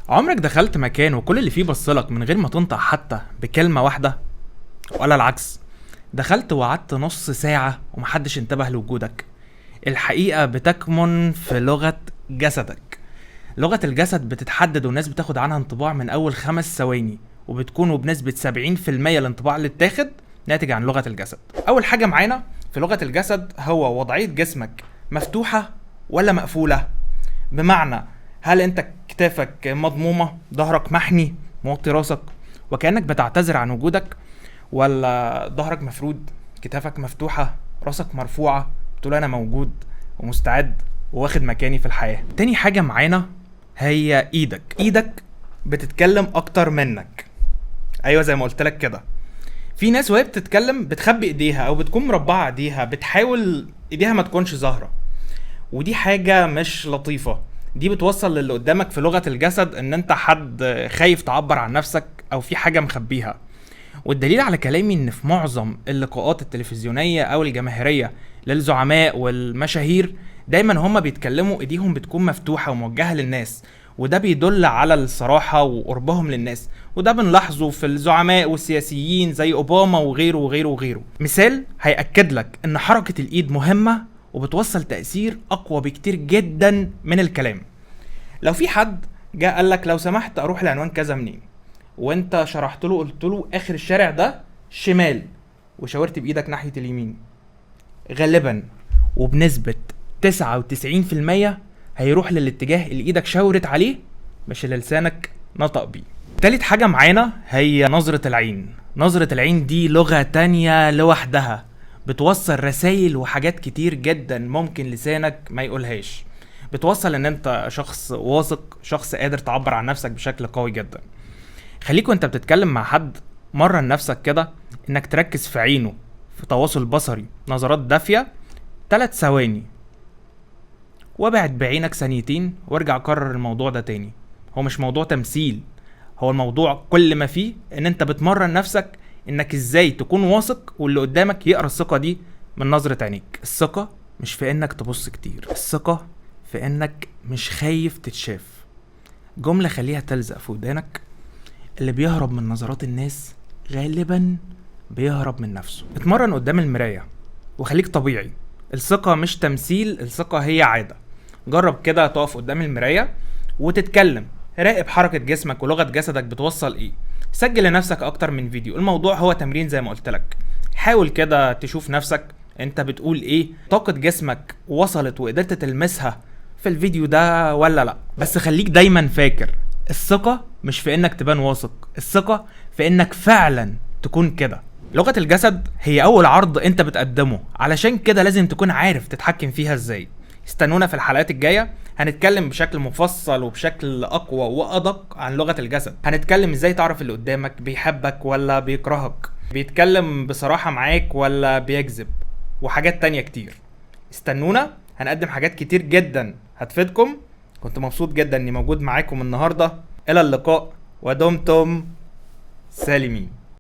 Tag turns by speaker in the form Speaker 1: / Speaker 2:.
Speaker 1: عمرك دخلت مكان وكل اللي فيه بصلك من غير ما تنطق حتى بكلمة واحدة؟ ولا العكس، دخلت وقعدت نص ساعة ومحدش انتبه لوجودك؟ الحقيقة بتكمن في لغة جسدك. لغة الجسد بتتحدد والناس بتاخد عنها انطباع من أول 5 ثواني، وبتكون وبنسبة 70% الانطباع اللي اتاخد ناتج عن لغة الجسد. أول حاجة معانا في لغة الجسد هو وضعية جسمك مفتوحة ولا مقفولة. بمعنى، هل انت كتافك مضمومة، ظهرك محني، موطي راسك وكأنك بتعتذر عن وجودك، ولا ظهرك مفرود، كتافك مفتوحة، راسك مرفوعة، بتقول انا موجود ومستعد وواخد مكاني في الحياة. تاني حاجة معانا هي ايدك بتتكلم اكتر منك. ايوه زي ما قلت لك كده، في ناس وهي بتتكلم بتخبي ايديها او بتكون مربعة ايديها، بتحاول ايديها ما تكونش ظاهرة، ودي حاجة مش لطيفة. دي بتوصل للي قدامك في لغة الجسد ان انت حد خايف تعبر عن نفسك او في حاجة مخبيها. والدليل على كلامي ان في معظم اللقاءات التلفزيونية او الجماهيرية للزعماء والمشاهير دايما هما بيتكلموا ايديهم بتكون مفتوحة وموجهة للناس، وده بيدل على الصراحة وقربهم للناس، وده بنلاحظه في الزعماء والسياسيين زي اوباما وغيره وغيره وغيره. مثال هيأكد لك ان حركة الايد مهمة وبتوصل تأثير اقوى بكتير جدا من الكلام. لو في حد جاء قال لك لو سمحت اروح لعنوان كذا منين، وانت شرحت له قلت له اخر الشارع ده شمال، وشاورت بايدك ناحية اليمين، غالبا وبنسبة 99% هيروح للاتجاه اللي ايدك شاورت عليه مش اللي لسانك نطق بيه. تالت حاجة معانا هي نظرة العين. نظرة العين دي لغة تانية لوحدها، بتوصل رسائل وحاجات كتير جدا ممكن لسانك ما يقولهاش. بتوصل ان انت شخص واثق، شخص قادر تعبر عن نفسك بشكل قوي جدا. خليك وانت بتتكلم مع حد مرن نفسك كده انك تركز في عينه، في تواصل بصري، نظرات دافية 3 ثواني، وابعد بعينك ثانيتين وارجع كرر الموضوع ده تاني. هو مش موضوع تمثيل، هو الموضوع كل ما فيه ان انت بتمرن نفسك انك ازاي تكون واثق واللي قدامك يقرأ الثقة دي من نظرة عينيك. الثقة مش في انك تبص كتير، الثقة في انك مش خايف تتشاف. جملة خليها تلزق في ودانك: اللي بيهرب من نظرات الناس غالبا بيهرب من نفسه. اتمرن قدام المراية وخليك طبيعي. الثقة مش تمثيل، الثقة هي عادة. جرب كده تقف قدام المراية وتتكلم، راقب حركة جسمك ولغة جسدك بتوصل ايه. سجل لنفسك اكتر من فيديو. الموضوع هو تمرين زي ما قلت لك. حاول كده تشوف نفسك انت بتقول ايه، طاقة جسمك وصلت وقدرت تلمسها في الفيديو ده ولا لا. بس خليك دايما فاكر، الثقة مش في انك تبان واثق، الثقة في انك فعلا تكون كده. لغة الجسد هي اول عرض انت بتقدمه، علشان كده لازم تكون عارف تتحكم فيها ازاي. استنونا في الحلقات الجاية، هنتكلم بشكل مفصل وبشكل اقوى وادق عن لغة الجسد. هنتكلم ازاي تعرف اللي قدامك بيحبك ولا بيكرهك، بيتكلم بصراحة معاك ولا بيكذب، وحاجات تانية كتير. استنونا، هنقدم حاجات كتير جدا هتفيدكم. كنت مبسوط جدا اني موجود معاكم النهاردة. الى اللقاء ودمتم سالمين.